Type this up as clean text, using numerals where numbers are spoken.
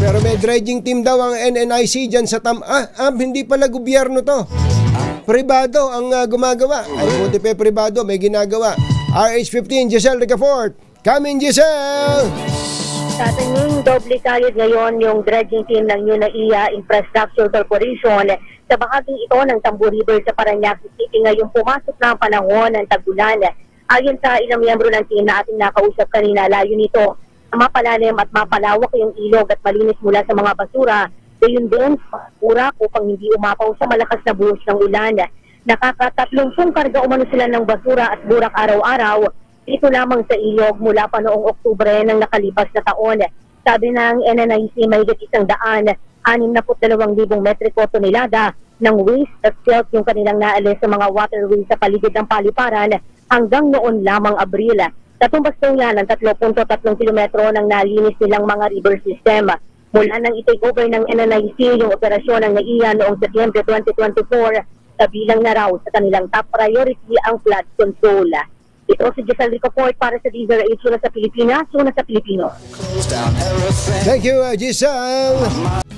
Pero may dredging team daw ang NNIC dyan sa hindi pala gobyerno to. Pribado ang gumagawa. Ay, buti pa pribado, may ginagawa. RH15, Giselle Ricafort. Come in, Giselle! Sa ating doble kayod ngayon yung dredging team ng UNAIA Infrastructure Corporation sa bahaging ito ng Tambo River sa Parañaque City ngayong pumasok na ang panahon ng tag-ulan. Ayon sa ilang miyembro ng team na ating nakausap kanina, layo nito mapalalim at mapalawak yung ilog at malinis mula sa mga basura. Gayon din, urak upang hindi umapaw sa malakas na buhos ng ulan. Nakaka-30 karga umano sila ng basura at burak araw-araw. Ito lamang sa ilog mula pa noong Oktubre ng nakalipas na taon. Sabi ng NNIC may higit 162,000 metriko tonelada ng waste at silt yung kanilang naalis sa mga waterways sa paligid ng paliparan hanggang noon lamang Abril. Tatumbas daw yan ng 3.3 kilometro ng nalinis nilang mga river system. Mula nang i-take over ng NNIC yung operasyon ng NAIA noong Setyembre 2024, kabilang na raw sa kanilang top priority ang flood control. Ito si Giselle Ricafort para sa DZRH, una sa Pilipinas, una sa Pilipino. Thank you, Giselle!